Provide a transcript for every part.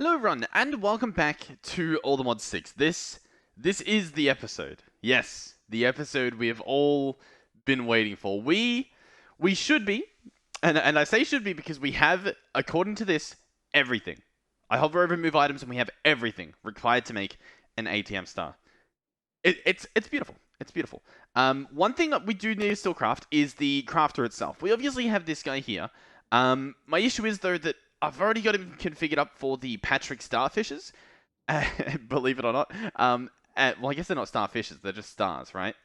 Hello everyone, and welcome back to Allthemod 6. This is the episode. Yes, the episode we have all been waiting for. We should be, and I say should be because we have, according to this, everything. I hover over move items and we have everything required to make an ATM star. It's beautiful. It's beautiful. One thing that we do need to still craft is the crafter itself. We obviously have this guy here. My issue is though that I've already got him configured up for the Patrick starfishes. Believe it or not. Well, I guess they're not starfishes. They're just stars, right?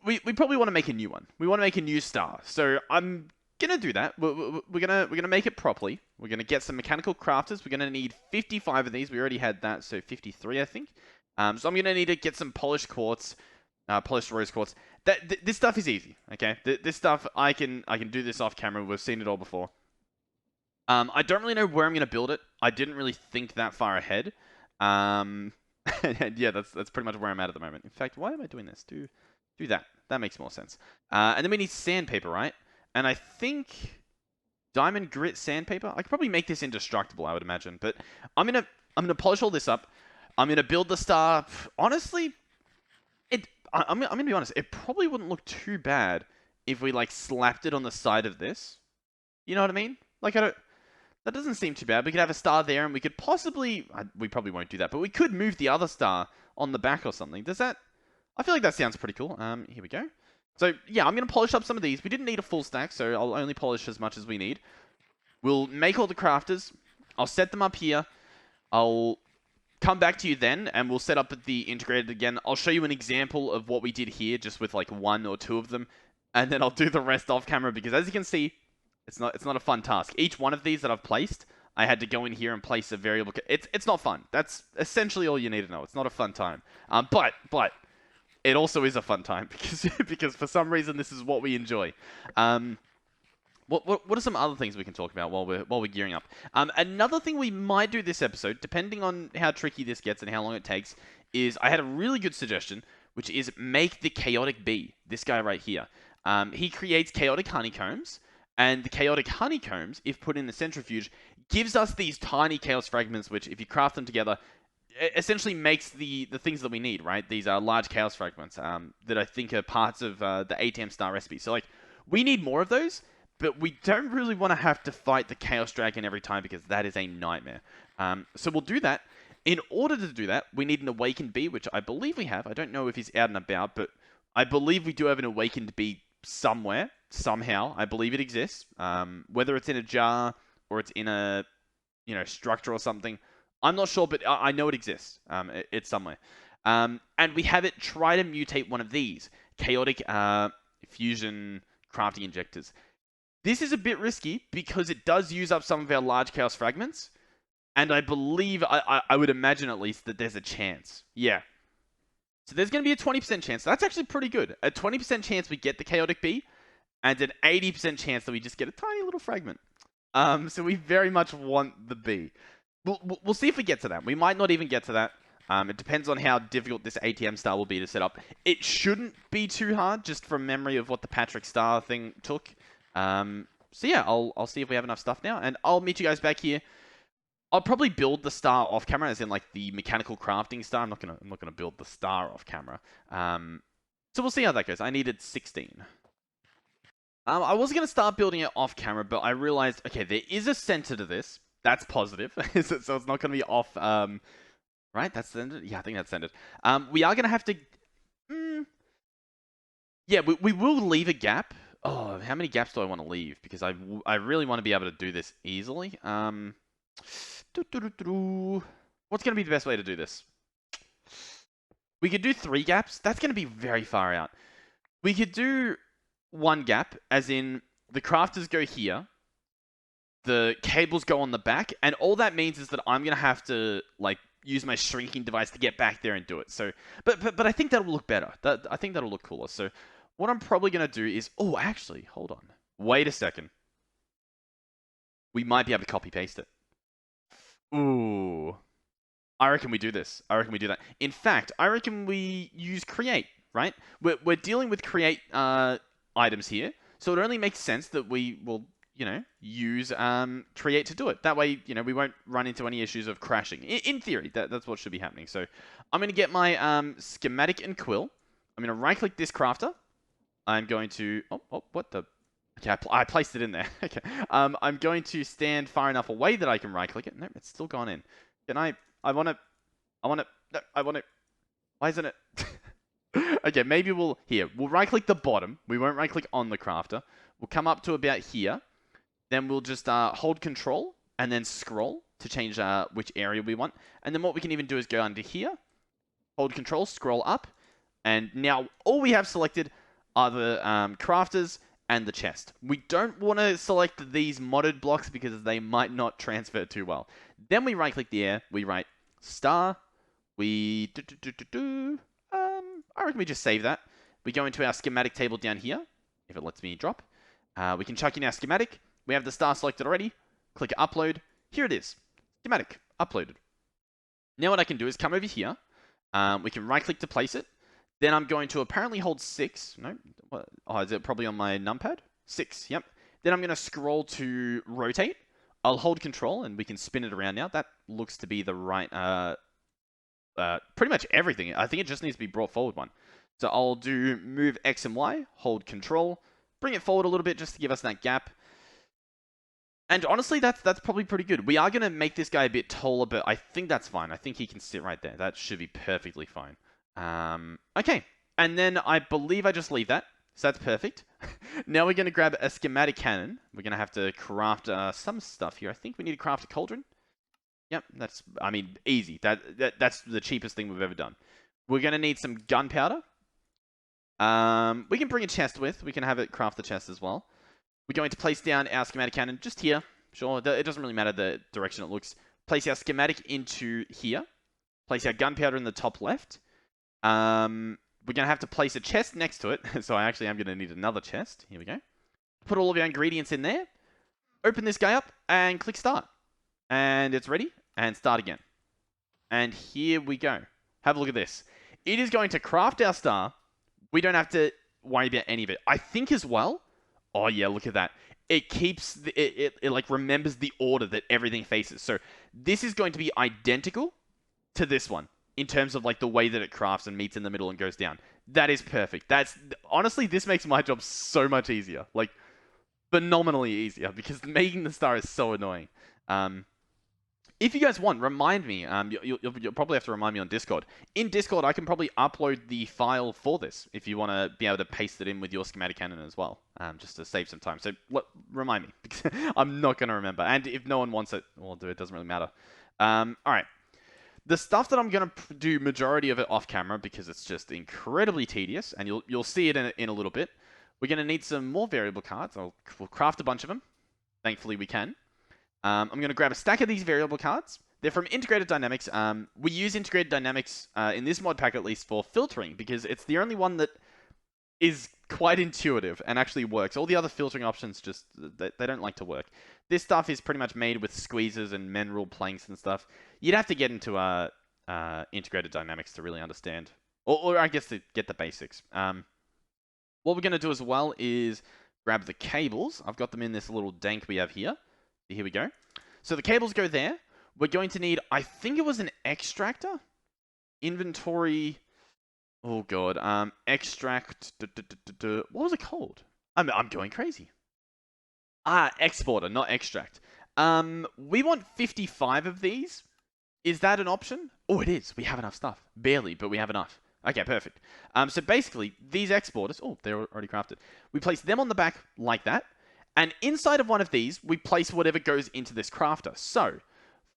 We probably want to make a new one. We want to make a new star. So I'm gonna do that. We're gonna make it properly. We're gonna get some mechanical crafters. We're gonna need 55 of these. We already had that, so 53, I think. So I'm gonna need to get some polished quartz, polished rose quartz. This stuff is easy. Okay, this stuff I can do this off camera. We've seen it all before. I don't really know where I'm gonna build it. I didn't really think that far ahead. And yeah, that's pretty much where I'm at the moment. In fact, why am I doing this? Do that. That makes more sense. And then we need sandpaper, right? And I think diamond grit sandpaper. I could probably make this indestructible, I would imagine. But I'm gonna polish all this up. I'm gonna build the star. Honestly, I'm gonna be honest. It probably wouldn't look too bad if we like slapped it on the side of this. You know what I mean? Like that doesn't seem too bad. We could have a star there, and we could possibly... we probably won't do that, but we could move the other star on the back or something. Does that... I feel like that sounds pretty cool. Here we go. So, yeah, I'm going to polish up some of these. We didn't need a full stack, so I'll only polish as much as we need. We'll make all the crafters. I'll set them up here. I'll come back to you then, and we'll set up the integrated again. I'll show you an example of what we did here, just with, like, 1 or 2 of them. And then I'll do the rest off camera, because as you can see... It's not a fun task. Each one of these that I've placed, I had to go in here and place a variable. It's not fun. That's essentially all you need to know. It's not a fun time. But it also is a fun time because for some reason this is what we enjoy. What are some other things we can talk about while we're gearing up? Another thing we might do this episode, depending on how tricky this gets and how long it takes, is I had a really good suggestion, which is make the chaotic bee. This guy right here. He creates chaotic honeycombs. And the chaotic honeycombs, if put in the centrifuge, gives us these tiny chaos fragments, which, if you craft them together, essentially makes the things that we need, right? These are large chaos fragments that I think are parts of the ATM star recipe. So, like, we need more of those, but we don't really want to have to fight the chaos dragon every time because that is a nightmare. So we'll do that. In order to do that, we need an awakened bee, which I believe we have. I don't know if he's out and about, but I believe we do have an awakened bee somewhere. Somehow, I believe it exists. Whether it's in a jar or it's in a, structure or something, I'm not sure, but I know it exists. It's somewhere. And we have it try to mutate one of these chaotic fusion crafting injectors. This is a bit risky because it does use up some of our large chaos fragments, and I believe I would imagine at least that there's a chance. Yeah. So there's going to be a 20% chance. That's actually pretty good. A 20% chance we get the chaotic bee. And an 80% chance that we just get a tiny little fragment. So we very much want the bee. We'll see if we get to that. We might not even get to that. It depends on how difficult this ATM star will be to set up. It shouldn't be too hard, just from memory of what the Patrick star thing took. So yeah, I'll see if we have enough stuff now, and I'll meet you guys back here. I'll probably build the star off camera, as in like the mechanical crafting star. I'm not gonna build the star off camera. So we'll see how that goes. I needed 16. I was going to start building it off camera, but I realized, okay, there is a center to this. That's positive. So it's not going to be off, right? That's centered? Yeah, I think that's centered. We are going to have to... yeah, we will leave a gap. Oh, how many gaps do I want to leave? Because I really want to be able to do this easily. What's going to be the best way to do this? We could do 3 gaps. That's going to be very far out. We could do... 1 gap, as in the crafters go here, the cables go on the back, and all that means is that I'm gonna have to like use my shrinking device to get back there and do it. So, but I think that'll look better. I think that'll look cooler. So, what I'm probably gonna do is, oh, actually, hold on, wait a second. We might be able to copy paste it. Ooh, I reckon we do this. I reckon we do that. In fact, I reckon we use create. Right? We're dealing with create items here, so it only makes sense that we will you know, use create to do it. That way, you know, we won't run into any issues of crashing. In theory, that's what should be happening. So I'm going to get my schematic and quill. I'm going to right-click this crafter. I'm going to... Oh, what the... Okay, I placed it in there. Okay. I'm going to stand far enough away that I can right-click it. No, it's still gone in. Can I... I want to... No, I want to... Why isn't it... Okay, maybe we'll... Here, we'll right-click the bottom. We won't right-click on the crafter. We'll come up to about here. Then we'll just hold control and then scroll to change which area we want. And then what we can even do is go under here, hold control, scroll up. And now all we have selected are the crafters and the chest. We don't want to select these modded blocks because they might not transfer too well. Then we right-click the air, we write star, we... I reckon we just save that. We go into our schematic table down here, if it lets me drop. We can chuck in our schematic. We have the star selected already. Click upload. Here it is. Schematic. Uploaded. Now what I can do is come over here. We can right-click to place it. Then I'm going to apparently hold 6. No. Oh, is it probably on my numpad? 6. Yep. Then I'm going to scroll to rotate. I'll hold control and we can spin it around now. That looks to be the right... pretty much everything. I think it just needs to be brought forward one. So I'll do move X and Y. Hold control. Bring it forward a little bit just to give us that gap. And honestly, that's probably pretty good. We are going to make this guy a bit taller, but I think that's fine. I think he can sit right there. That should be perfectly fine. Okay. And then I believe I just leave that. So that's perfect. Now we're going to grab a schematic cannon. We're going to have to craft some stuff here. I think we need to craft a cauldron. Yep, that's, I mean, easy. That's the cheapest thing we've ever done. We're going to need some gunpowder. We can bring a chest with. We can have it craft the chest as well. We're going to place down our schematic cannon just here. Sure, it doesn't really matter the direction it looks. Place our schematic into here. Place our gunpowder in the top left. We're going to have to place a chest next to it. So I actually am going to need another chest. Here we go. Put all of our ingredients in there. Open this guy up and click start. And it's ready. And start again. And here we go. Have a look at this. It is going to craft our star. We don't have to worry about any of it. I think as well... Oh yeah, look at that. It keeps, it like remembers the order that everything faces. So this is going to be identical to this one in terms of like the way that it crafts and meets in the middle and goes down. That is perfect. That's, honestly, this makes my job so much easier. Like, phenomenally easier because making the star is so annoying. If you guys want, remind me. You'll probably have to remind me on Discord. In Discord, I can probably upload the file for this if you want to be able to paste it in with your schematic cannon as well, just to save some time. So remind me, because I'm not going to remember. And if no one wants it, well, it doesn't really matter. All right. The stuff that I'm going to do majority of it off camera because it's just incredibly tedious, and you'll see it in a little bit. We're going to need some more variable cards. We'll craft a bunch of them. Thankfully, we can. I'm going to grab a stack of these variable cards. They're from Integrated Dynamics. We use Integrated Dynamics, in this mod pack at least, for filtering, because it's the only one that is quite intuitive and actually works. All the other filtering options just, they don't like to work. This stuff is pretty much made with squeezes and men rule planks and stuff. You'd have to get into Integrated Dynamics to really understand, or I guess to get the basics. What we're going to do as well is grab the cables. I've got them in this little dank we have here. Here we go. So the cables go there. We're going to need, I think it was an extractor? Inventory. Oh god. Extract. What was it called? I'm going crazy. Exporter, not extract. We want 55 of these. Is that an option? Oh, it is. We have enough stuff. Barely, but we have enough. Okay, perfect. So basically, these exporters, oh, they're already crafted. We place them on the back like that. And inside of one of these, we place whatever goes into this crafter. So,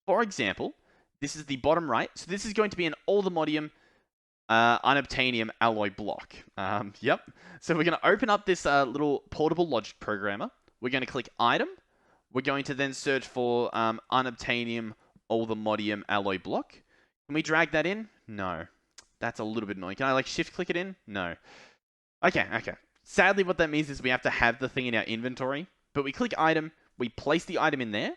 for example, this is the bottom right. So this is going to be an Allthemodium unobtainium alloy block. Yep. So we're going to open up this little portable logic programmer. We're going to click item. We're going to then search for unobtainium Allthemodium alloy block. Can we drag that in? No. That's a little bit annoying. Can I like shift click it in? No. Okay. Sadly, what that means is we have to have the thing in our inventory, but we click item, we place the item in there,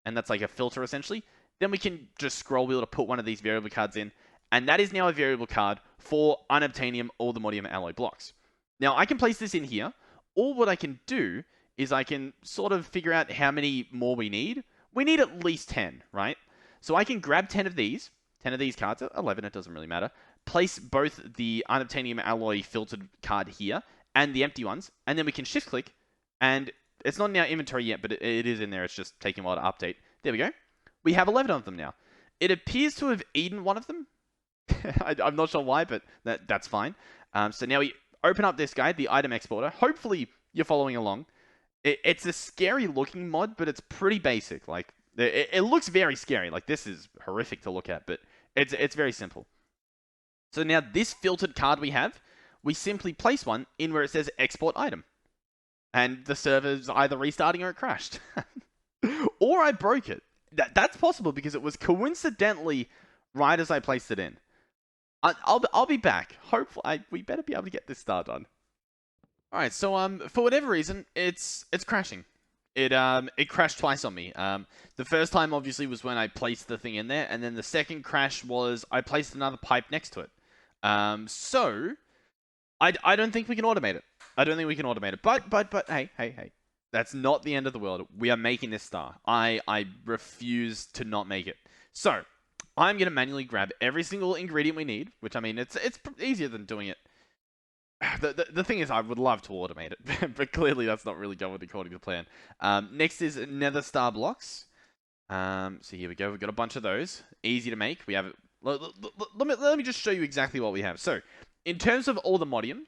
and that's like a filter essentially. Then we can just scroll wheel to put one of these variable cards in, and that is now a variable card for unobtainium Allthemodium alloy blocks. Now I can place this in here, or what I can do is I can sort of figure out how many more we need. We need at least 10, right? So I can grab 10 of these cards, 11, it doesn't really matter, place both the unobtainium alloy filtered card here and the empty ones, and then we can shift click, and it's not in our inventory yet, but it is in there. It's just taking a while to update. There we go. We have 11 of them now. It appears to have eaten one of them. I'm not sure why, but that's fine. So now we open up this guy, the item exporter. Hopefully you're following along. It's a scary looking mod, but it's pretty basic. Like, it looks very scary. Like, this is horrific to look at, but it's very simple. So now this filtered card we have, we simply place one in where it says export item. And the server's either restarting or it crashed. Or I broke it. That's possible because it was coincidentally right as I placed it in. I'll be back. Hopefully, we better be able to get this star done. All right, so for whatever reason, it's crashing. It crashed twice on me. The first time obviously was when I placed the thing in there, and then the second crash was I placed another pipe next to it. So I don't think we can automate it. I don't think we can automate it. But hey. That's not the end of the world. We are making this star. I refuse to not make it. So I'm going to manually grab every single ingredient we need, which, I mean, it's easier than doing it. The thing is, I would love to automate it, but clearly that's not really going according to plan. Next is nether star blocks. So here we go. We've got a bunch of those. Easy to make. We have it. Let me just show you exactly what we have. So in terms of Allthemodium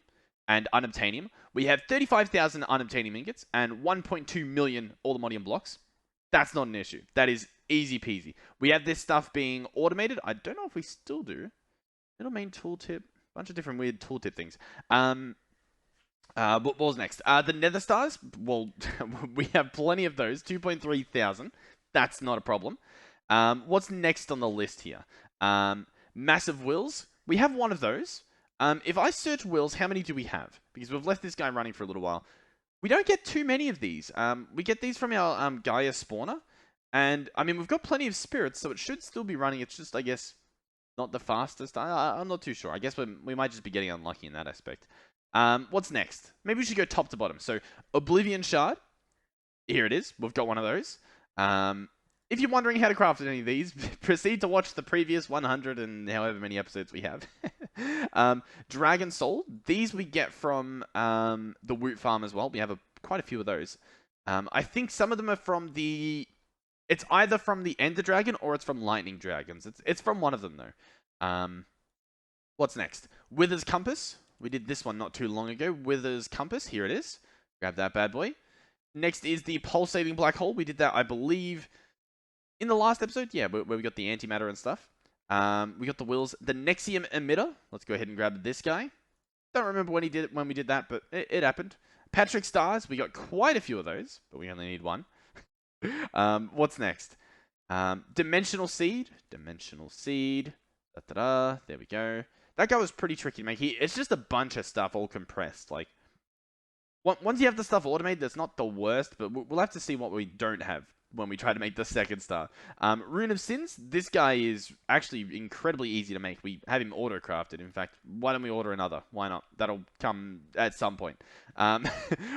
and unobtainium, we have 35,000 unobtainium ingots and 1.2 million Allthemodium blocks. That's not an issue. That is easy peasy. We have this stuff being automated. I don't know if we still do. Middle main tooltip. Bunch of different weird tooltip things. What was next? The nether stars. Well, we have plenty of those. 2.3 thousand. That's not a problem. What's next on the list here? Massive wills. We have one of those. If I search wills, how many do we have? Because we've left this guy running for a little while. We don't get too many of these. We get these from our Gaia spawner. And, I mean, we've got plenty of spirits, so it should still be running. It's just, I guess, not the fastest. I'm not too sure. I guess we might just be getting unlucky in that aspect. What's next? Maybe we should go top to bottom. So, Oblivion Shard. Here it is. We've got one of those. If you're wondering how to craft any of these, proceed to watch the previous 100 and however many episodes we have. Dragon Soul. These we get from the Woot Farm as well. We have quite a few of those. I think some of them are from the... It's either from the Ender Dragon or it's from Lightning Dragons. It's from one of them, though. What's next? Wither's Compass. We did this one not too long ago. Wither's Compass. Here it is. Grab that bad boy. Next is the Pulsating Black Hole. We did that, I believe, in the last episode. Yeah, where we got the antimatter and stuff. We got the Wills. The Nexium Emitter. Let's go ahead and grab this guy. Don't remember when we did that, but it happened. Patrick Stars. We got quite a few of those, but we only need one. What's next? Dimensional Seed. Dimensional Seed. Da-da-da. There we go. That guy was pretty tricky to make. It's just a bunch of stuff all compressed. Like, once you have the stuff automated, that's not the worst, but we'll have to see what we don't have when we try to make the second star. Rune of Sins. This guy is actually incredibly easy to make. We have him auto-crafted. In fact, why don't we order another? Why not? That'll come at some point.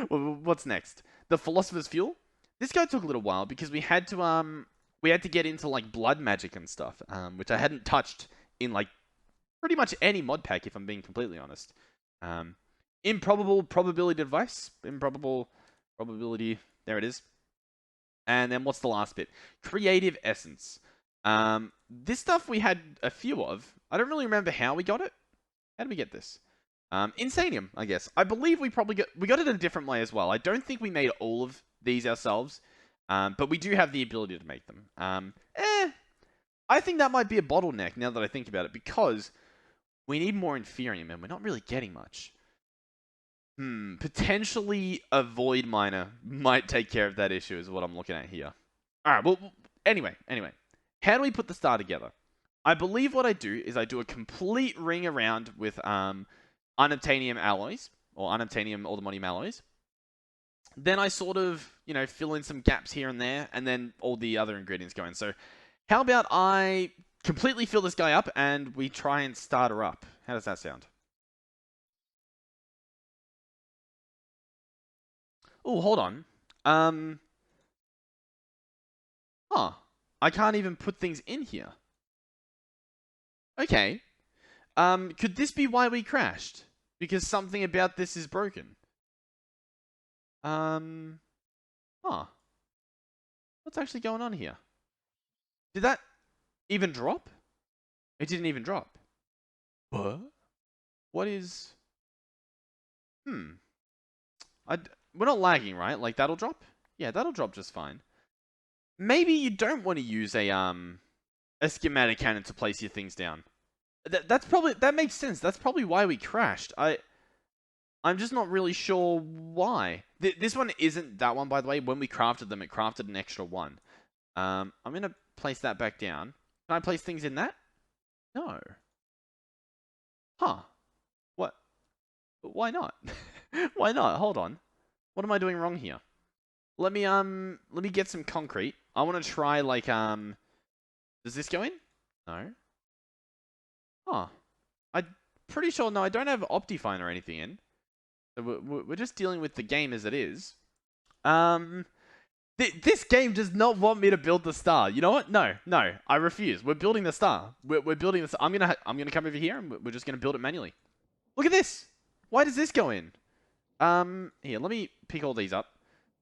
What's next? The Philosopher's Fuel. This guy took a little while because we had to get into like blood magic and stuff, which I hadn't touched in like pretty much any mod pack, if I'm being completely honest. Improbable probability device. Improbable probability. There it is. And then what's the last bit? Creative Essence. This stuff we had a few of. I don't really remember how we got it. How did we get this? Insanium, I guess. I believe we got it in a different way as well. I don't think we made all of these ourselves, but we do have the ability to make them. I think that might be a bottleneck now that I think about it, because we need more Inferium and we're not really getting much. Potentially a Void Miner might take care of that issue is what I'm looking at here. Alright, well, anyway. How do we put the star together? I believe what I do is I do a complete ring around with unobtainium alloys, or unobtainium Allthemodium alloys. Then I sort of, fill in some gaps here and there, and then all the other ingredients go in. So how about I completely fill this guy up and we try and start her up? How does that sound? Oh, hold on. Huh. I can't even put things in here. Okay. Could this be why we crashed? Because something about this is broken. Huh. What's actually going on here? Did that even drop? It didn't even drop. What? What is... Hmm. We're not lagging, right? Like, that'll drop? Yeah, that'll drop just fine. Maybe you don't want to use a schematic cannon to place your things down. That makes sense. That's probably why we crashed. I'm just not really sure why. This one isn't that one, by the way. When we crafted them, it crafted an extra one. I'm gonna place that back down. Can I place things in that? No. Huh. What? Why not? Why not? Hold on. What am I doing wrong here? Let me get some concrete. I want to try, like, does this go in? No. Huh. I'm pretty sure, no, I don't have Optifine or anything in. So we're just dealing with the game as it is. This game does not want me to build the star. You know what? No, I refuse. We're building the star. We're building this. I'm gonna come over here and we're just gonna build it manually. Look at this. Why does this go in? Here, let me pick all these up.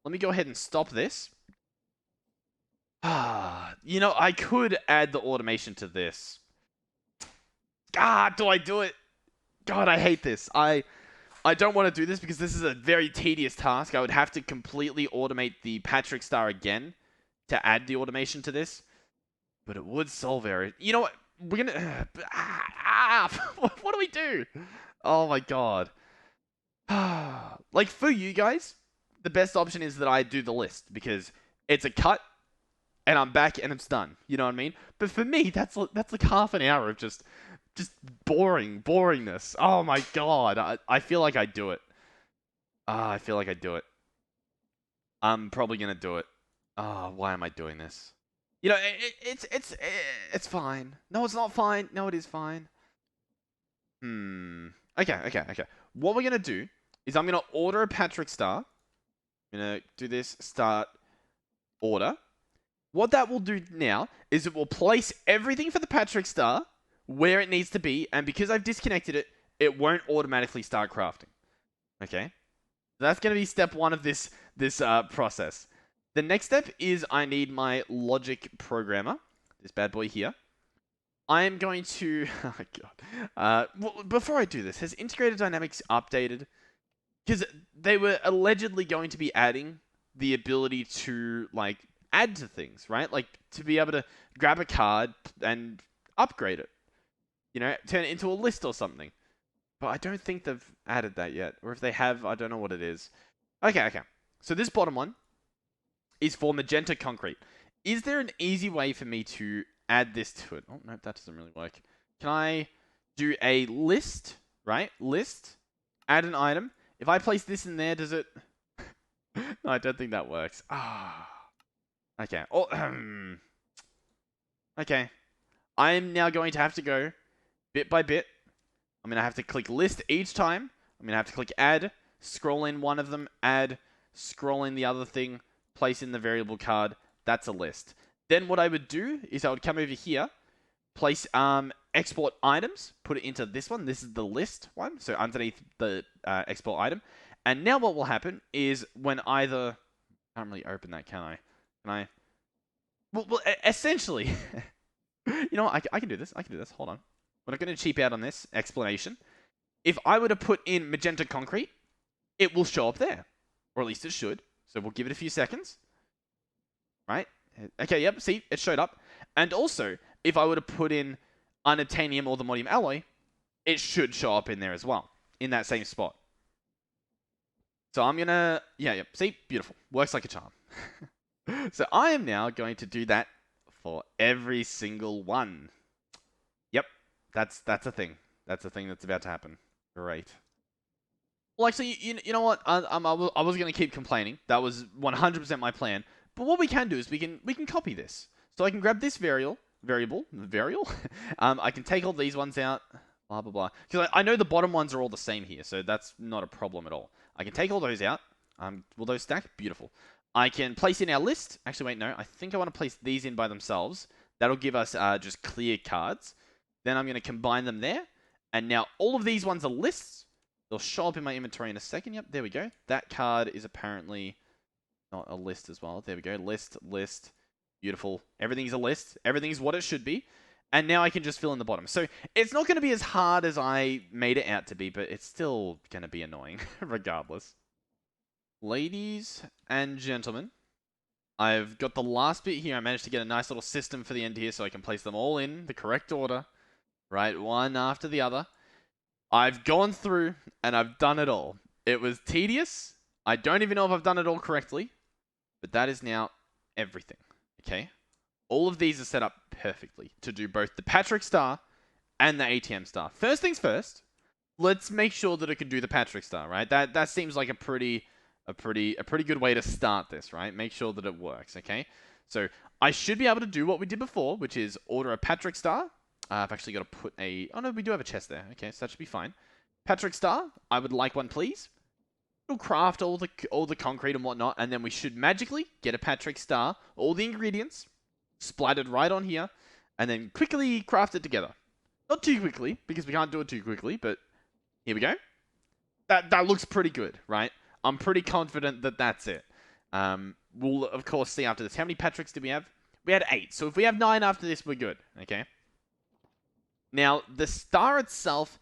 Let me go ahead and stop this. You know, I could add the automation to this. Do I do it? God, I hate this. I don't want to do this because this is a very tedious task. I would have to completely automate the Patrick star again to add the automation to this. But it would solve error. You know what? We're gonna... what do we do? Oh my god. Like, for you guys, the best option is that I do the list because it's a cut and I'm back and it's done. You know what I mean? But for me, that's like half an hour of just boringness. Oh my god. I feel like I do it. I feel like I do it. I'm probably gonna do it. Why am I doing this? You know, it's fine. No, it's not fine. No, it is fine. Okay. What we're gonna do is I'm gonna order a Patrick star. I'm gonna do this start order. What that will do now is it will place everything for the Patrick star where it needs to be, and because I've disconnected it, it won't automatically start crafting. Okay? That's going to be step one of this process. The next step is I need my logic programmer, this bad boy here. I am going to... Oh my god. Well, before I do this, has Integrated Dynamics updated? Because they were allegedly going to be adding the ability to, like, add to things, right? Like, to be able to grab a card and upgrade it. You know, turn it into a list or something. But I don't think they've added that yet. Or if they have, I don't know what it is. Okay. So this bottom one is for magenta concrete. Is there an easy way for me to add this to it? Oh, no, that doesn't really work. Can I do a list, right? List, add an item. If I place this in there, does it... No, I don't think that works. Okay. Okay. I'm now going to have to go bit by bit. I'm going to have to click list each time. I'm going to have to click add, scroll in one of them, add, scroll in the other thing, place in the variable card. That's a list. Then what I would do is I would come over here, place export items, put it into this one. This is the list one, so underneath the export item. And now what will happen is when either... I can't really open that, can I? Can I? Well essentially... You know what? I can do this. Hold on. We're not going to cheap out on this explanation. If I were to put in magenta concrete, it will show up there. Or at least it should. So we'll give it a few seconds. Right? Okay, yep, see, it showed up. And also, if I were to put in unobtainium or the Allthemodium alloy, it should show up in there as well. In that same spot. So I'm going to... Yeah, see? Beautiful. Works like a charm. So I am now going to do that for every single one. Yep, that's a thing. That's a thing that's about to happen. Great. Well, actually, you know what? I was going to keep complaining. That was 100% my plan. But what we can do is we can copy this. So I can grab this variable. I can take all these ones out. Blah, blah, blah. Because I know the bottom ones are all the same here. So that's not a problem at all. I can take all those out. Will those stack? Beautiful. I can place in our list. Actually, wait, no. I think I want to place these in by themselves. That'll give us just clear cards. Then I'm going to combine them there. And now all of these ones are lists. They'll show up in my inventory in a second. Yep, there we go. That card is apparently not a list as well. There we go. List, list. Beautiful. Everything's a list. Everything's what it should be. And now I can just fill in the bottom. So it's not going to be as hard as I made it out to be, but it's still going to be annoying regardless. Ladies and gentlemen, I've got the last bit here. I managed to get a nice little system for the end here so I can place them all in the correct order, right? One after the other. I've gone through and I've done it all. It was tedious. I don't even know if I've done it all correctly, but that is now everything, okay? All of these are set up perfectly to do both the Patrick star and the ATM star. First things first, let's make sure that it can do the Patrick star, right? That seems like a pretty good way to start this, right? Make sure that it works, okay? So I should be able to do what we did before, which is order a Patrick star. I've actually got to put a... Oh, no, we do have a chest there. Okay, so that should be fine. Patrick star, I would like one, please. It'll craft all the concrete and whatnot, and then we should magically get a Patrick star, all the ingredients, splattered right on here, and then quickly craft it together. Not too quickly, because we can't do it too quickly, but here we go. That looks pretty good, right? I'm pretty confident that that's it. We'll, of course, see after this. How many Patricks did we have? We had 8. So if we have 9 after this, we're good, okay? Now, the star itself,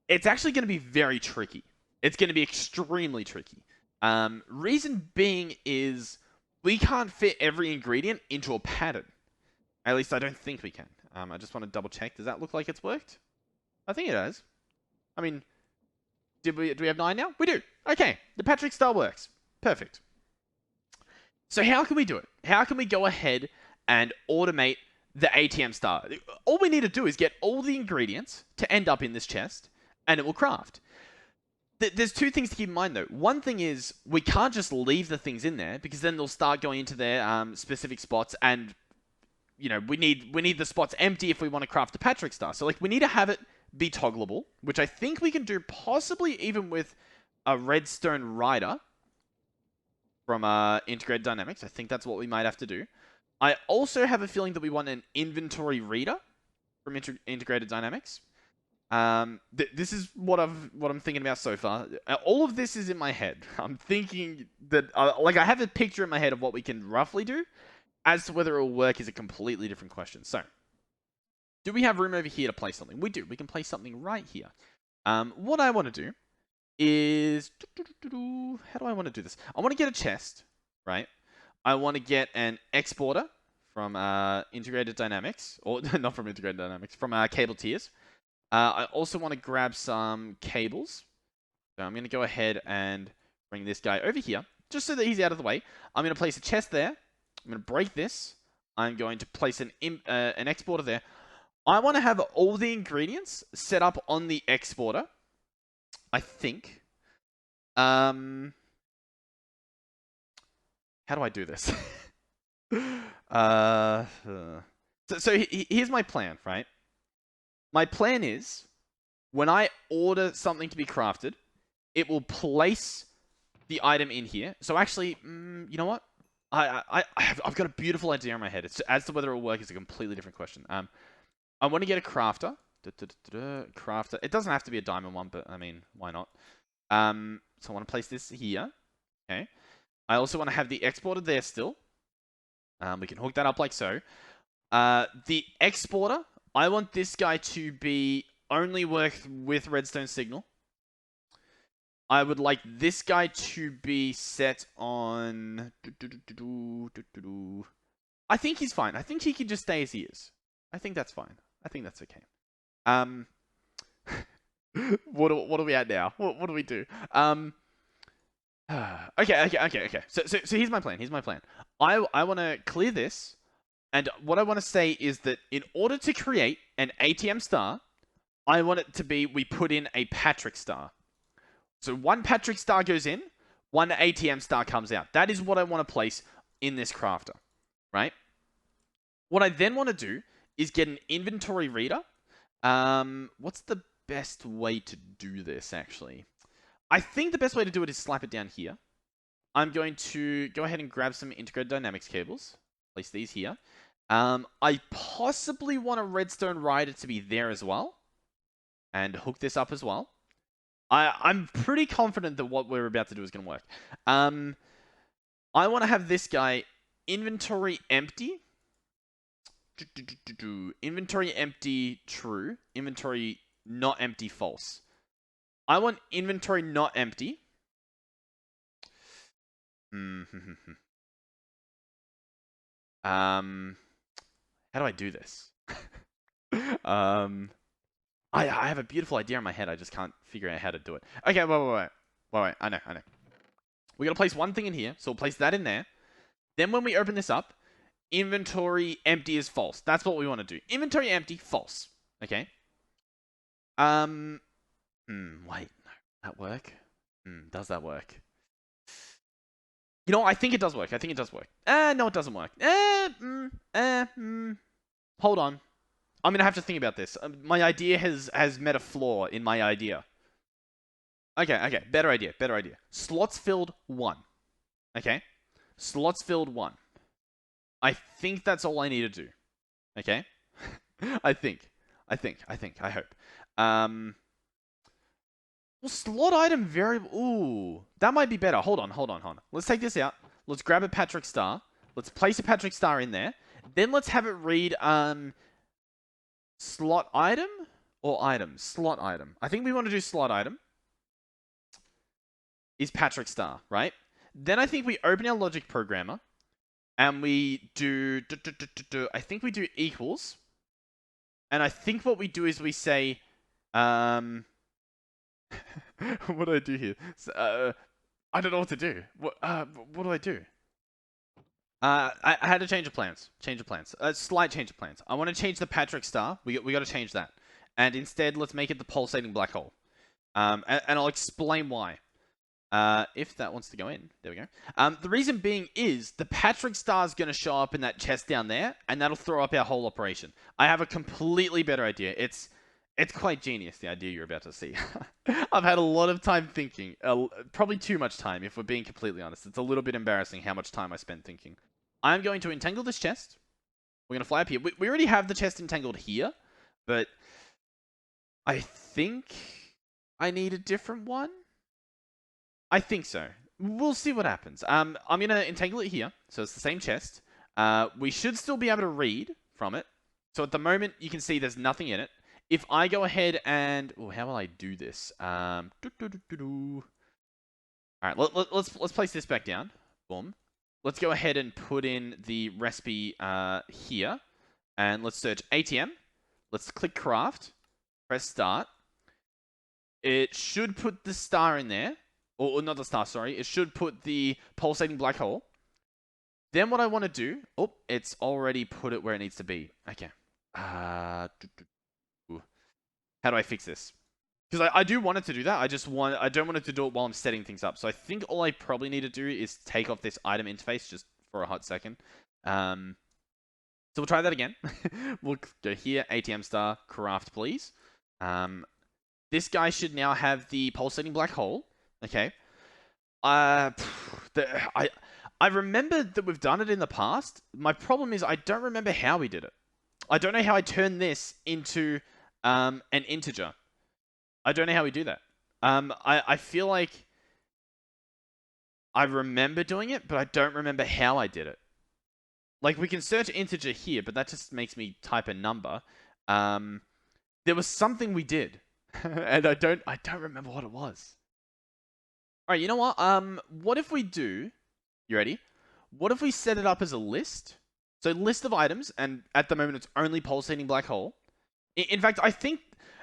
it's actually going to be very tricky. It's going to be extremely tricky. Reason being is we can't fit every ingredient into a pattern. At least I don't think we can. I just want to double check. Does that look like it's worked? I think it has. I mean, do we have 9 now? We do. Okay, the Patrick star works. Perfect. So how can we do it? How can we go ahead and automate the ATM star? All we need to do is get all the ingredients to end up in this chest, and it will craft. There's 2 things to keep in mind, though. One thing is, we can't just leave the things in there, because then they'll start going into their specific spots, and, you know, we need the spots empty if we want to craft the Patrick star. So, like, we need to have it be toggleable, which I think we can do possibly even with a redstone rider from Integrated Dynamics. I think that's what we might have to do. I also have a feeling that we want an inventory reader from Integrated Dynamics. This is what I'm thinking about so far. All of this is in my head. I'm thinking that like I have a picture in my head of what we can roughly do. As to whether it will work is a completely different question. So, do we have room over here to place something? We do. We can place something right here. What I want to do is... How do I want to do this? I want to get a chest, right? I want to get an exporter from Integrated Dynamics. Or, not from Integrated Dynamics, from Cable Tiers. I also want to grab some cables. So I'm going to go ahead and bring this guy over here, just so that he's out of the way. I'm going to place a chest there. I'm going to break this. I'm going to place an exporter there. I want to have all the ingredients set up on the exporter, I think. How do I do this? So here's my plan, right? My plan is, when I order something to be crafted, it will place the item in here. So actually, you know what? I've got a beautiful idea in my head. It's, as to whether it will work is a completely different question. I want to get a crafter. Crafter. It doesn't have to be a diamond one, but I mean, why not? So I want to place this here. Okay. I also want to have the exporter there still. We can hook that up like so. The exporter, I want this guy to be only work with redstone signal. I would like this guy to be set on... I think he's fine. I think he can just stay as he is. I think that's fine. I think that's okay. What are we at now? What do we do? Okay. So here's my plan. Here's my plan. I want to clear this, and what I want to say is that in order to create an ATM star, I want it to be we put in a Patrick star. So one Patrick star goes in, one ATM star comes out. That is what I want to place in this crafter, right? What I then want to do is get an inventory reader. What's the best way to do this, actually? I think the best way to do it is slap it down here. I'm going to go ahead and grab some integrated dynamics cables. Place these here. I possibly want a redstone rider to be there as well. And hook this up as well. I'm pretty confident that what we're about to do is going to work. I want to have this guy inventory empty. Inventory empty, true. Inventory not empty, false. I want inventory not empty. How do I do this? I have a beautiful idea in my head. I just can't figure out how to do it. Okay, wait. I know. We gotta place one thing in here, so we'll place that in there. Then when we open this up, inventory empty is false. That's what we want to do. Inventory empty, false. Okay. Wait, no, that work? Does that work? You know, I think it does work. No, it doesn't work. Hold on. I'm gonna have to think about this. My idea has met a flaw in my idea. Okay. Better idea. Slots filled 1. Okay. Slots filled 1. I think that's all I need to do. Okay. I hope. Well, slot item variable. Ooh, that might be better. Hold on. Let's take this out. Let's grab a Patrick star. Let's place a Patrick star in there. Then let's have it read slot item or item? Slot item. I think we want to do slot item. Is Patrick star, right? Then I think we open our logic programmer and we do I think we do equals. And I think what we do is we say what do I do here? I don't know what to do. What do I do? I had to change the plans. Slight change of plans. I want to change the Patrick star. We got to change that. And instead, let's make it the pulsating black hole. And I'll explain why. If that wants to go in. There we go. The reason being is the Patrick star is going to show up in that chest down there, and that'll throw up our whole operation. I have a completely better idea. It's quite genius, the idea you're about to see. I've had a lot of time thinking. Probably too much time, if we're being completely honest. It's a little bit embarrassing how much time I spent thinking. I'm going to entangle this chest. We're going to fly up here. We already have the chest entangled here, but I think I need a different one. I think so. We'll see what happens. I'm going to entangle it here. So it's the same chest. We should still be able to read from it. So at the moment, you can see there's nothing in it. If I go ahead and... Oh, how will I do this? Alright, let's place this back down. Boom. Let's go ahead and put in the recipe here. And let's search ATM. Let's click craft. Press start. It should put the star in there. Or not the star, sorry. It should put the pulsating black hole. Then what I want to do... Oh, it's already put it where it needs to be. Okay. How do I fix this? Because I do want it to do that. I don't want it to do it while I'm setting things up. So I think all I probably need to do is take off this item interface just for a hot second. So we'll try that again. We'll go here, ATM star, craft, please. This guy should now have the pulsating black hole. Okay. I remember that we've done it in the past. My problem is I don't remember how we did it. I don't know how I turned this into an integer. I don't know how we do that. I feel like I remember doing it, but I don't remember how I did it. Like, we can search integer here, but that just makes me type a number. There was something we did, and I don't remember what it was. All right, you know what? What if we do... You ready? What if we set it up as a list? So list of items, and at the moment it's only pulsating black hole. In fact, I think...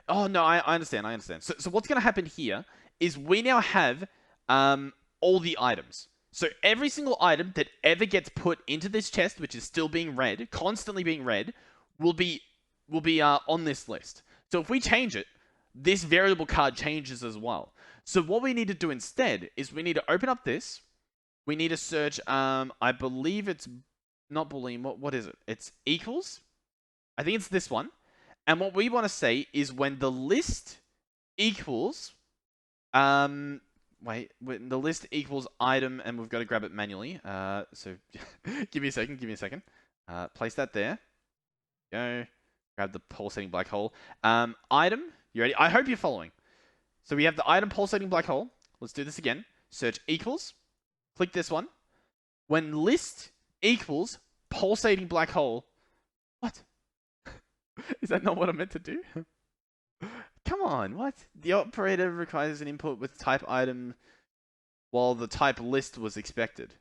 Oh, no, I understand. So what's going to happen here is we now have all the items. So every single item that ever gets put into this chest, which is still being read, constantly being read, will be on this list. So if we change it, this variable card changes as well. So what we need to do instead is we need to open up this. We need to search, I believe it's not Boolean. What is it? It's equals. I think it's this one. And what we want to say is when the list equals, wait, the list equals item, and we've got to grab it manually. So give me a second. Place that there. Go. Grab the pulsating black hole. Item. You ready? I hope you're following. So we have the item pulsating black hole. Let's do this again. Search equals. Click this one. When list equals pulsating black hole. What? Is that not what I meant to do? Come on, what? The operator requires an input with type item while the type list was expected.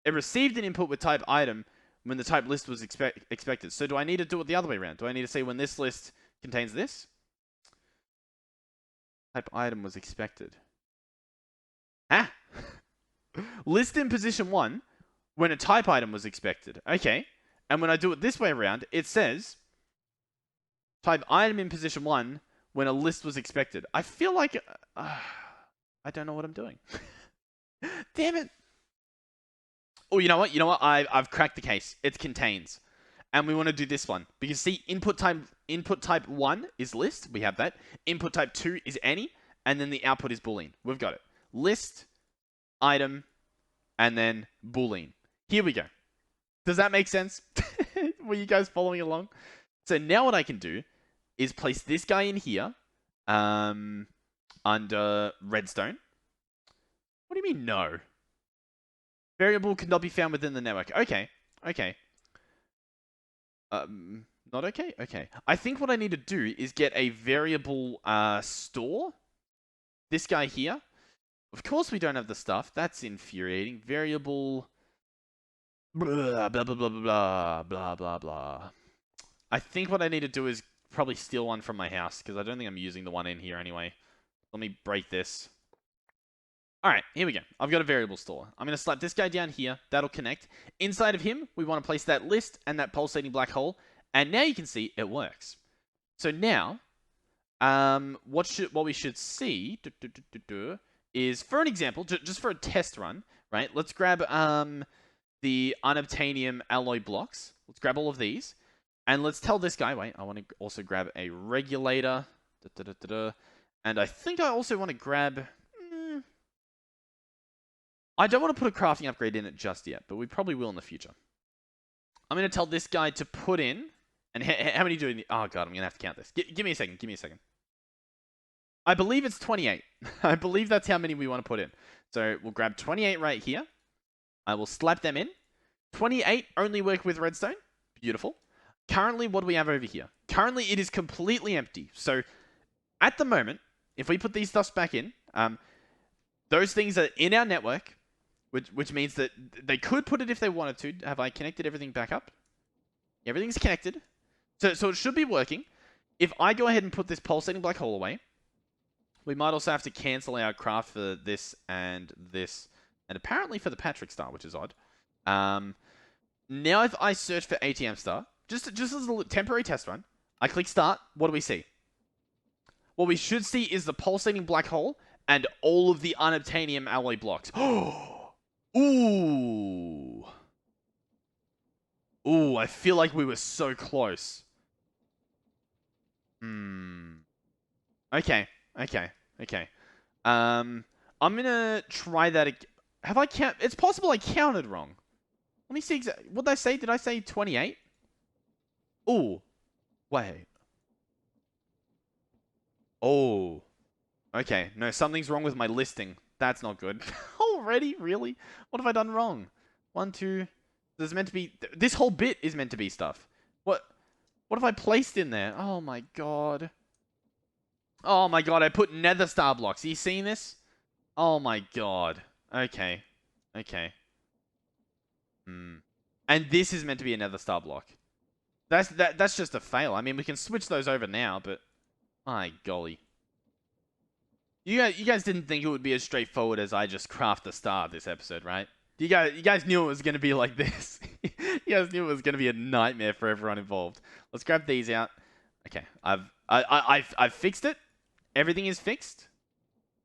It received an input with type item when the type list was expected. So do I need to do it the other way around? Do I need to say when this list contains this? Type item was expected. Ah! List in position 1 when a type item was expected. Okay. And when I do it this way around, it says type item in position 1 when a list was expected. I feel like I don't know what I'm doing. Damn it. Oh, you know what? I've cracked the case. It contains. And we want to do this one. Because see, input type 1 is list. We have that. Input type 2 is any. And then the output is Boolean. We've got it. List, item, and then Boolean. Here we go. Does that make sense? Were you guys following along? So now what I can do is place this guy in here under redstone. What do you mean no? Variable cannot be found within the network. Okay. Not okay? Okay. I think what I need to do is get a variable store. This guy here. Of course we don't have the stuff. That's infuriating. Variable blah blah blah blah blah blah blah blah. I think what I need to do is probably steal one from my house because I don't think I'm using the one in here anyway. Let me break this. Alright, here we go. I've got a variable store. I'm going to slap this guy down here. That'll connect. Inside of him, we want to place that list and that pulsating black hole. And now you can see it works. So now, what we should see is, for an example, just for a test run, right? Let's grab the unobtainium alloy blocks. Let's grab all of these. And let's tell this guy, wait, I want to also grab a regulator. And I think I also want to grab... I don't want to put a crafting upgrade in it just yet, but we probably will in the future. I'm going to tell this guy to put in... And how many do we need? Oh, God, I'm going to have to count this. Give me a second. I believe it's 28. I believe that's how many we want to put in. So we'll grab 28 right here. I will slap them in. 28 only work with redstone. Beautiful. Currently, what do we have over here? Currently, it is completely empty. So at the moment, if we put these stuffs back in, those things are in our network, which means that they could put it if they wanted to. Have I connected everything back up? Everything's connected. So it should be working. If I go ahead and put this pulsating black hole away, we might also have to cancel our craft for this, and apparently for the Patrick star, which is odd. Now if I search for ATM star, just as a temporary test run, I click start, what do we see? What we should see is the pulsating black hole and all of the unobtainium alloy blocks. Ooh. Ooh, I feel like we were so close. Okay. I'm gonna try that again. Have I count? It's possible I counted wrong. Let me see exactly. What did I say? Did I say 28? Ooh. Wait. Oh. Okay. No, something's wrong with my listing. That's not good. Already? Really? What have I done wrong? 1, 2... There's meant to be... This whole bit is meant to be stuff. What have I placed in there? Oh my god. Oh my god, I put nether star blocks. Are you seeing this? Oh my god. Okay. And this is meant to be a nether star block. That's just a fail. I mean, we can switch those over now, but... My golly. You guys didn't think it would be as straightforward as I just craft the star this episode, right? You guys knew it was going to be like this. You guys knew it was going to be a nightmare for everyone involved. Let's grab these out. Okay, I've fixed it. Everything is fixed.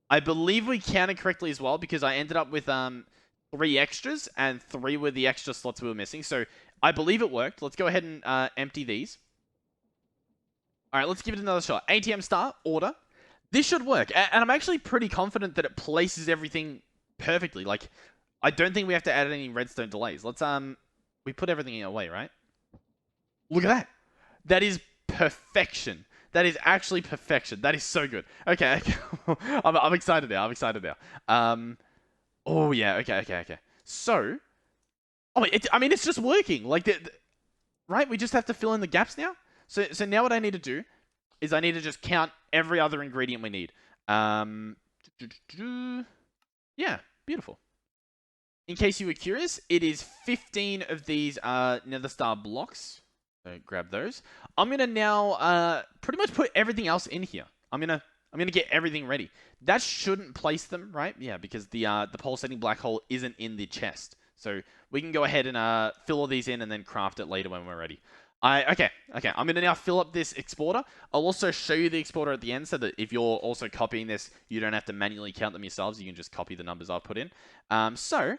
I believe we counted correctly as well because I ended up with 3 extras and 3 were the extra slots we were missing. So I believe it worked. Let's go ahead and empty these. All right, let's give it another shot. ATM star order. This should work, and I'm actually pretty confident that it places everything perfectly. Like, I don't think we have to add any redstone delays. Let's, we put everything away, right? Look at that. That is perfection. That is actually perfection. That is so good. Okay, I'm excited now. I'm excited now. Oh yeah. Okay. So, oh, I mean, it's just working. Like, right? We just have to fill in the gaps now. So now what I need to do is I need to just count every other ingredient we need. Yeah, beautiful. In case you were curious, it is 15 of these nether star blocks. So grab those. I'm gonna now pretty much put everything else in here. I'm gonna get everything ready. That shouldn't place them, right? Yeah, because the pulsating black hole isn't in the chest. So we can go ahead and fill all these in and then craft it later when we're ready. Okay. I'm gonna now fill up this exporter. I'll also show you the exporter at the end so that if you're also copying this, you don't have to manually count them yourselves. You can just copy the numbers I've put in. So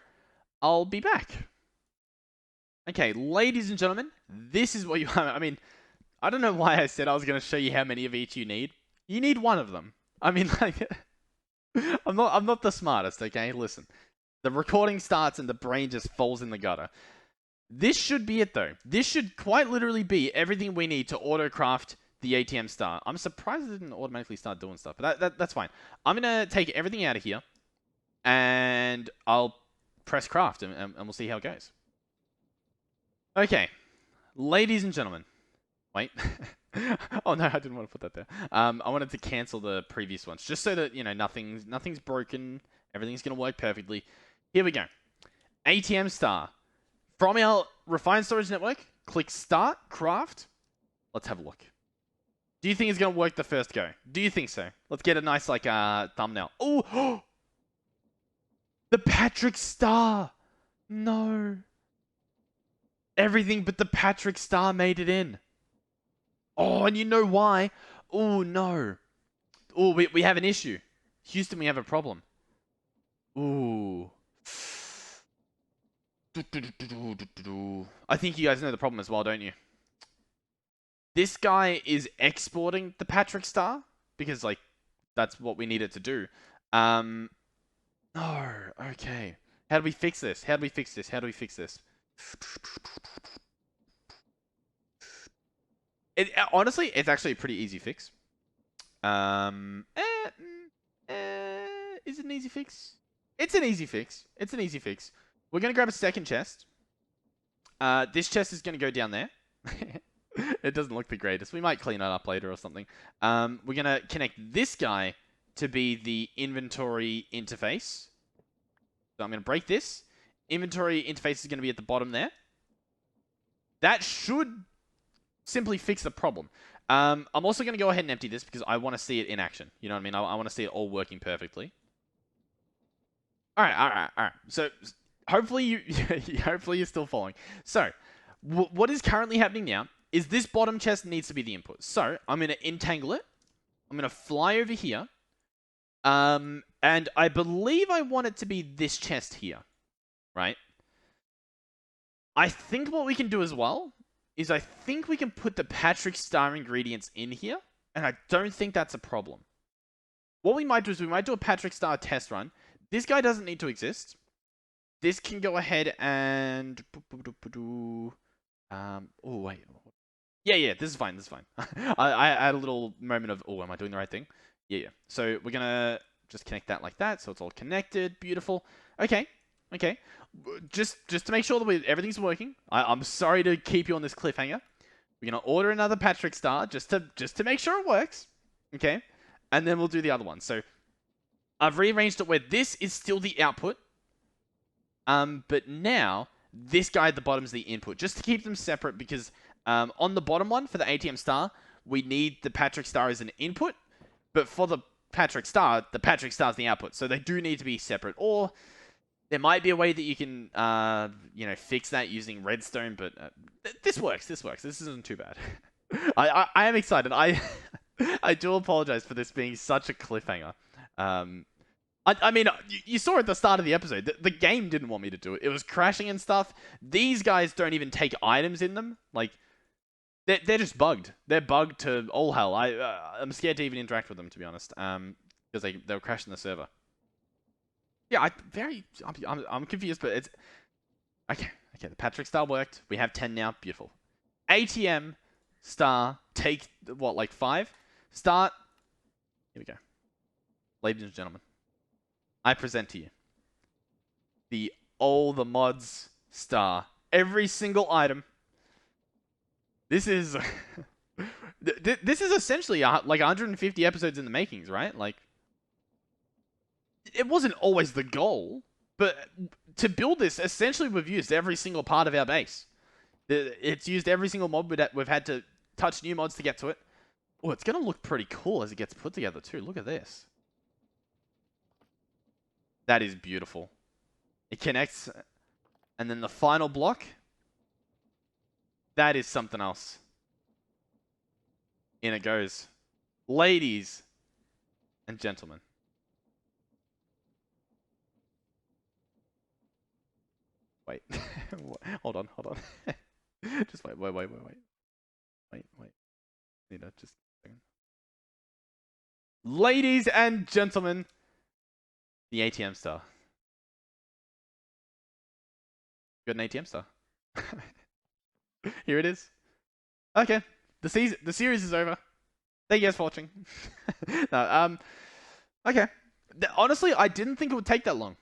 I'll be back. Okay, ladies and gentlemen, this is what you... I mean, I don't know why I said I was going to show you how many of each you need. You need one of them. I mean, like... I'm not the smartest, okay? Listen. The recording starts and the brain just falls in the gutter. This should be it, though. This should quite literally be everything we need to auto-craft the ATM star. I'm surprised it didn't automatically start doing stuff, but that's fine. I'm going to take everything out of here, and I'll press craft, and we'll see how it goes. Okay, ladies and gentlemen. Wait. Oh no, I didn't want to put that there. I wanted to cancel the previous ones, just so that, you know, nothing's broken. Everything's going to work perfectly. Here we go. ATM star. From our refined storage network, click start, craft. Let's have a look. Do you think it's going to work the first go? Do you think so? Let's get a nice, like, thumbnail. Oh! The Patrick star! No. Everything but the Patrick star made it in. Oh, and you know why? Oh, no. Oh, we have an issue. Houston, we have a problem. Ooh. I think you guys know the problem as well, don't you? This guy is exporting the Patrick star because, like, that's what we need it to do. No. Okay. How do we fix this? Honestly, it's actually a pretty easy fix. Is it an easy fix? It's an easy fix. We're going to grab a second chest. This chest is going to go down there. It doesn't look the greatest. We might clean it up later or something. We're going to connect this guy to be the inventory interface. So I'm going to break this. Inventory interface is going to be at the bottom there. That should simply fix the problem. I'm also going to go ahead and empty this because I want to see it in action. You know what I mean? I want to see it all working perfectly. All right. So hopefully you're still following. So what is currently happening now is this bottom chest needs to be the input. So I'm going to entangle it. I'm going to fly over here. And I believe I want it to be this chest here, right? I think what we can do as well is I think we can put the Patrick star ingredients in here, and I don't think that's a problem. What we might do is we might do a Patrick star test run. This guy doesn't need to exist. This can go ahead and... oh, wait. Yeah, this is fine. I had a little moment of, oh, am I doing the right thing? Yeah. So we're going to just connect that like that, so it's all connected. Beautiful. Okay. Just to make sure that everything's working. I'm sorry to keep you on this cliffhanger. We're going to order another Patrick star just to make sure it works. Okay? And then we'll do the other one. So I've rearranged it where this is still the output. But now this guy at the bottom is the input, just to keep them separate, because on the bottom one for the ATM star, we need the Patrick star as an input, but for the Patrick star is the output. So they do need to be separate, or there might be a way that you can, fix that using redstone, but this works. This isn't too bad. I am excited. I do apologize for this being such a cliffhanger. I mean, you saw at the start of the episode, the game didn't want me to do it. It was crashing and stuff. These guys don't even take items in them. Like, they're just bugged. They're bugged to all hell. I'm scared to even interact with them, to be honest. Because they'll crash in the server. Yeah, I'm confused, but it's okay. Okay, the Patrick star worked. We have 10 now. Beautiful. ATM star take what, like 5? Start. Here we go. Ladies and gentlemen, I present to you the all the mods star. Every single item. This is this is essentially like 150 episodes in the makings, right? Like, it wasn't always the goal, but to build this, essentially we've used every single part of our base. It's used every single mod we've had to touch new mods to get to it. Oh, it's going to look pretty cool as it gets put together too. Look at this. That is beautiful. It connects, and then the final block, that is something else. In it goes. Ladies and gentlemen. Wait. Hold on. Just wait. Wait. Need to just... Ladies and gentlemen, the ATM star. Got an ATM star. Here it is. Okay. The series is over. Thank you guys for watching. No, okay. Honestly, I didn't think it would take that long.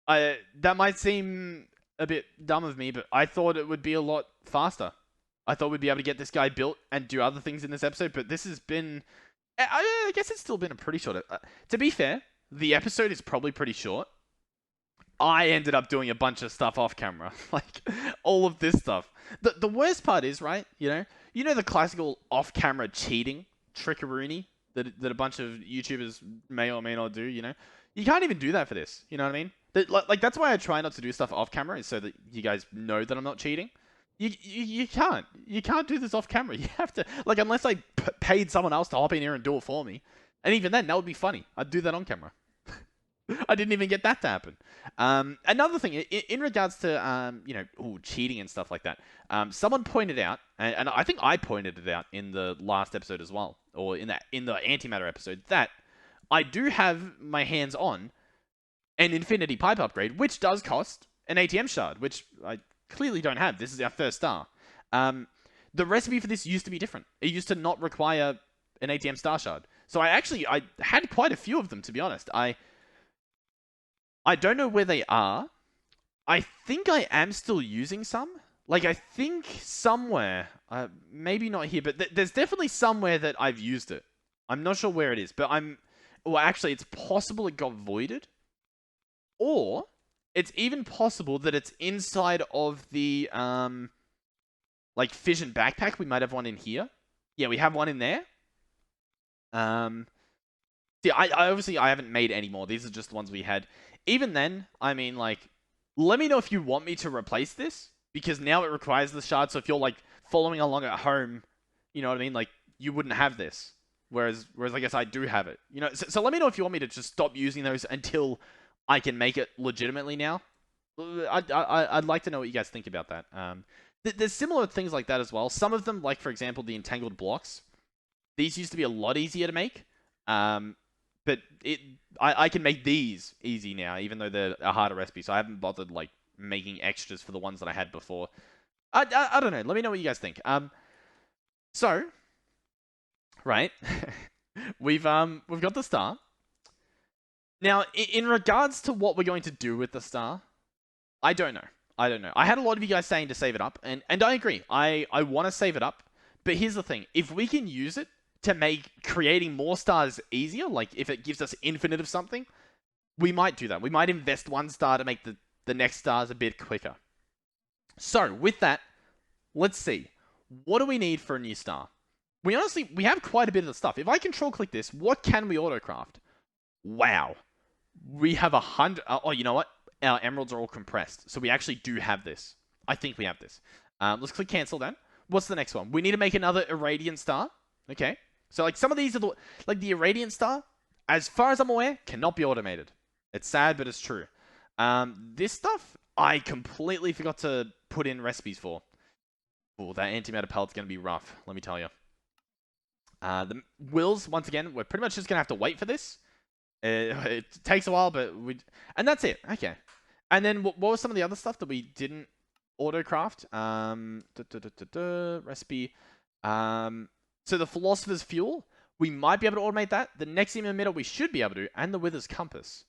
That might seem a bit dumb of me, but I thought it would be a lot faster. I thought we'd be able to get this guy built and do other things in this episode, but this has been... I guess it's still been a pretty short... to be fair, the episode is probably pretty short. I ended up doing a bunch of stuff off camera. Like, all of this stuff. The worst part is, right, you know the classical off-camera cheating trickeroony that a bunch of YouTubers may or may not do, you know? You can't even do that for this, you know what I mean? Like, that's why I try not to do stuff off camera, is so that you guys know that I'm not cheating. You can't. You can't do this off camera. You have to, like, unless I paid someone else to hop in here and do it for me. And even then, that would be funny. I'd do that on camera. I didn't even get that to happen. Another thing, in regards to, cheating and stuff like that, someone pointed out, and I think I pointed it out in the last episode as well, or in the antimatter episode, that I do have my hands on an infinity pipe upgrade, which does cost an ATM shard, which I clearly don't have. This is our first star. The recipe for this used to be different. It used to not require an ATM star shard. So I had quite a few of them, to be honest. I don't know where they are. I think I am still using some. Like, I think somewhere, maybe not here, but there's definitely somewhere that I've used it. I'm not sure where it is, but well, actually, it's possible it got voided. Or it's even possible that it's inside of the, like, fission backpack. We might have one in here. Yeah, we have one in there. See, I obviously haven't made any more. These are just the ones we had. Even then, I mean, like, let me know if you want me to replace this, because now it requires the shard. So if you're, like, following along at home, you know what I mean? Like, you wouldn't have this. Whereas I guess I do have it. You know, so let me know if you want me to just stop using those until I can make it legitimately now. I'd like to know what you guys think about that. There's similar things like that as well. Some of them, like, for example, the entangled blocks. These used to be a lot easier to make. But I can make these easy now, even though they're a harder recipe. So I haven't bothered, like, making extras for the ones that I had before. I don't know. Let me know what you guys think. So, right, we've got the star. Now, in regards to what we're going to do with the star, I don't know. I had a lot of you guys saying to save it up, and I agree. I want to save it up. But here's the thing. If we can use it to make creating more stars easier, like if it gives us infinite of something, we might do that. We might invest one star to make the next stars a bit quicker. So, with that, let's see. What do we need for a new star? We have quite a bit of the stuff. If I control click this, what can we autocraft? Wow. We have 100... oh, you know what? Our emeralds are all compressed. So we actually do have this. I think we have this. Let's click cancel then. What's the next one? We need to make another irradiant star. Okay. So, like, some of these are the irradiant star, as far as I'm aware, cannot be automated. It's sad, but it's true. This stuff, I completely forgot to put in recipes for. Oh, that antimatter pellet's going to be rough, let me tell you. The wheels, once again, we're pretty much just going to have to wait for this. It takes a while, but and that's it. Okay. And then what was some of the other stuff that we didn't auto-craft? Recipe. So the Philosopher's Fuel, we might be able to automate that. The Nexium Emitter, we should be able to. And the Wither's Compass.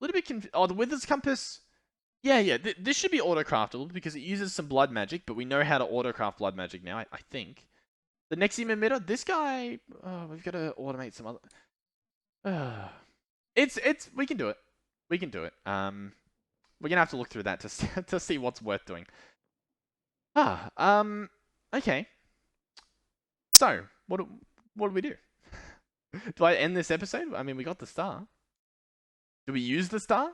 A little bit the Wither's Compass... Yeah. This should be auto-craftable because it uses some blood magic, but we know how to auto-craft blood magic now, I think. The Nexium Emitter, this guy... we've got to automate some other... we can do it. We can do it. We're gonna have to look through that to see what's worth doing. Okay. So, what do we do? Do I end this episode? I mean, we got the star. Do we use the star?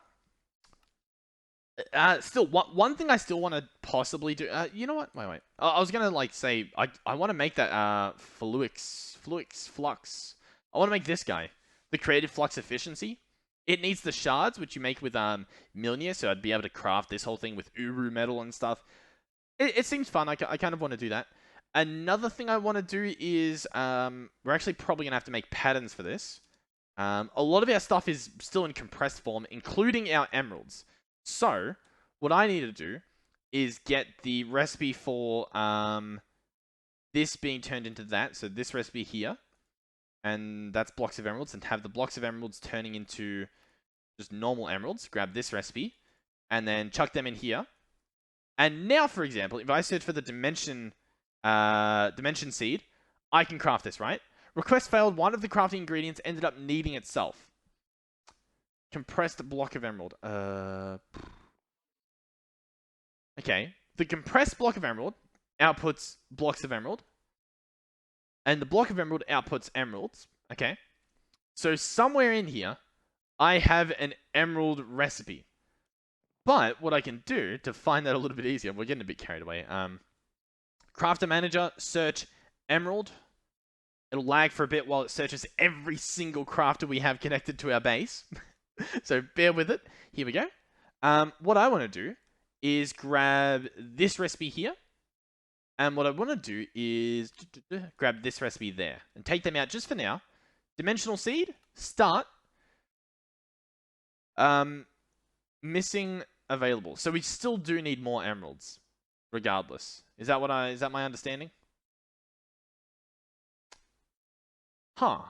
Still, one thing I still want to possibly do. You know what? Wait. I was gonna like say I want to make that flux. I want to make this guy. The creative flux efficiency. It needs the shards, which you make with Milnir, so I'd be able to craft this whole thing with Uru metal and stuff. It seems fun. I kind of want to do that. Another thing I want to do is we're actually probably gonna have to make patterns for this. A lot of our stuff is still in compressed form, including our emeralds. So what I need to do is get the recipe for this being turned into that. So this recipe here. And that's blocks of emeralds, and have the blocks of emeralds turning into just normal emeralds. Grab this recipe, and then chuck them in here. And now, for example, if I search for the dimension seed, I can craft this, right? Request failed. One of the crafting ingredients ended up needing itself. Compressed block of emerald. Okay. The compressed block of emerald outputs blocks of emerald. And the block of emerald outputs emeralds. Okay. So somewhere in here, I have an emerald recipe. But what I can do to find that a little bit easier, we're getting a bit carried away. Crafter manager, search emerald. It'll lag for a bit while it searches every single crafter we have connected to our base. So bear with it. Here we go. What I want to do is grab this recipe here. And what I want to do is grab this recipe there and take them out just for now. Dimensional seed, start. Missing available. So we still do need more emeralds, regardless. Is that my understanding? Huh.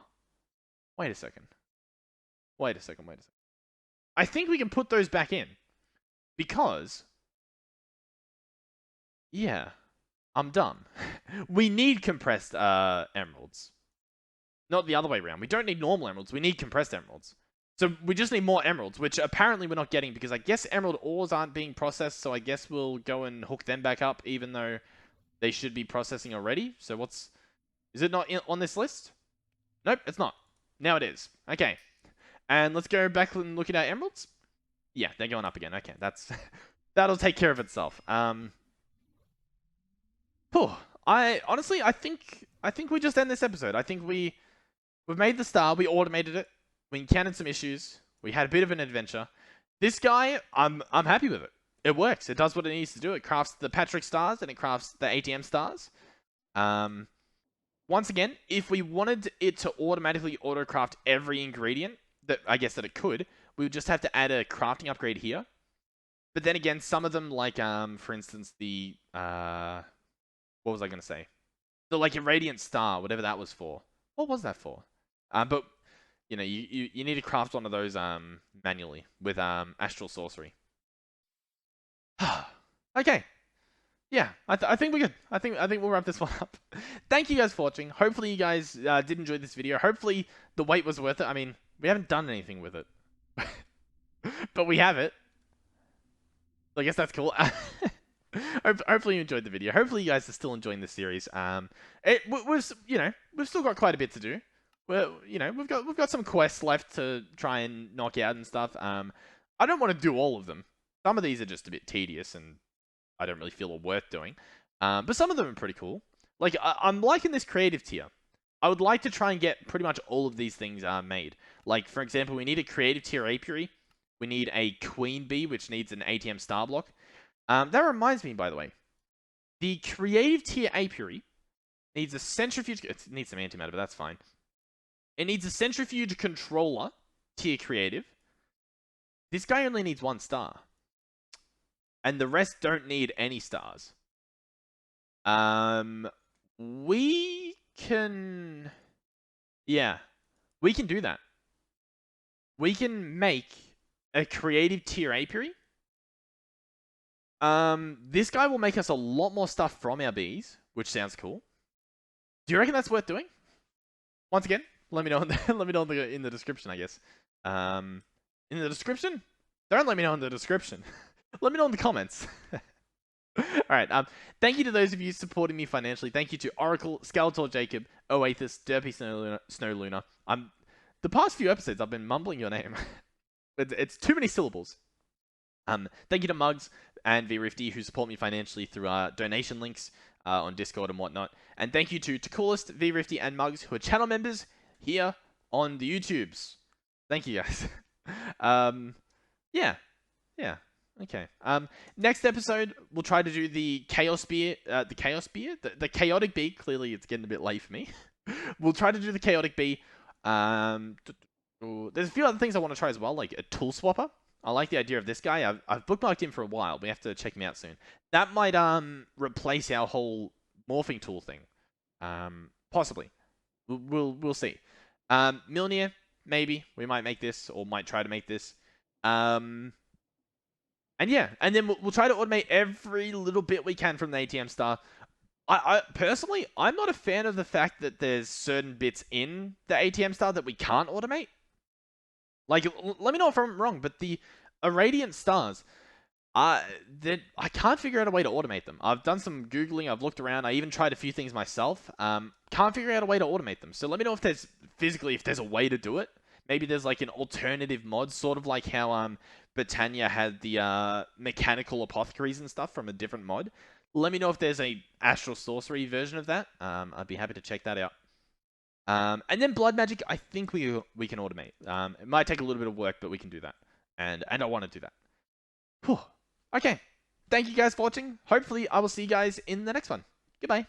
Wait a second. I think we can put those back in. Because... yeah. I'm dumb. We need compressed emeralds. Not the other way around. We don't need normal emeralds. We need compressed emeralds. So we just need more emeralds, which apparently we're not getting because I guess emerald ores aren't being processed, so I guess we'll go and hook them back up even though they should be processing already. So is it not on this list? Nope, it's not. Now it is. Okay. And let's go back and look at our emeralds. Yeah, they're going up again. Okay, that'll take care of itself. I think we just end this episode. I think we've made the star. We automated it. We encountered some issues. We had a bit of an adventure. This guy, I'm happy with it. It works. It does what it needs to do. It crafts the Patrick stars and it crafts the ATM stars. Once again, if we wanted it to automatically auto-craft every ingredient, that I guess that it could, we would just have to add a crafting upgrade here. But then again, some of them, like for instance, the what was I going to say? The like irradiant star, whatever that was for. What was that for? But you know, you need to craft one of those manually with astral sorcery. Okay. Yeah, I think we're good. I think we'll wrap this one up. Thank you guys for watching. Hopefully you guys did enjoy this video. Hopefully the wait was worth it. I mean, we haven't done anything with it. But we have it. So I guess that's cool. Hopefully you enjoyed the video. Hopefully you guys are still enjoying this series. We've still got quite a bit to do. We've got some quests left to try and knock out and stuff. I don't want to do all of them. Some of these are just a bit tedious and I don't really feel are worth doing. But some of them are pretty cool. Like I'm liking this creative tier. I would like to try and get pretty much all of these things made. Like for example, we need a creative tier apiary. We need a queen bee, which needs an ATM star block. That reminds me, by the way. The creative tier apiary needs a centrifuge. It needs some antimatter, but that's fine. It needs a centrifuge controller, tier creative. This guy only needs 1 star. And the rest don't need any stars. We can... Yeah. We can do that. We can make a creative tier apiary. This guy will make us a lot more stuff from our bees, which sounds cool. Do you reckon that's worth doing? Once again, let me know in the description, I guess. In the description? Don't let me know in the description. Let me know in the comments. Alright, thank you to those of you supporting me financially. Thank you to Oracle, Skeletor Jacob, Oathis, Derpy Snow Luna. The past few episodes, I've been mumbling your name. It's too many syllables. Thank you to Mugs and VRifty who support me financially through donation links on Discord and whatnot. And thank you to Coolest, VRifty, and Mugs who are channel members here on the YouTubes. Thank you guys. Yeah. Okay. Next episode, we'll try to do the Chaos Beer, the Chaotic Bee. Clearly, it's getting a bit late for me. We'll try to do the Chaotic Bee. There's a few other things I want to try as well, like a Tool Swapper. I like the idea of this guy. I've bookmarked him for a while. We have to check him out soon. That might replace our whole morphing tool thing. Possibly. We'll see. Milner, maybe we might make this or might try to make this. And yeah, and then we'll try to automate every little bit we can from the ATM star. I personally, I'm not a fan of the fact that there's certain bits in the ATM star that we can't automate. Like, let me know if I'm wrong, but the irradiant stars, I can't figure out a way to automate them. I've done some Googling, I've looked around, I even tried a few things myself. Can't figure out a way to automate them. So let me know if there's, physically, if there's a way to do it. Maybe there's like an alternative mod, sort of like how Britannia had the mechanical apothecaries and stuff from a different mod. Let me know if there's a astral sorcery version of that. I'd be happy to check that out. And then blood magic, I think we can automate. It might take a little bit of work, but we can do that. And I want to do that. Whew. Okay. Thank you guys for watching. Hopefully, I will see you guys in the next one. Goodbye.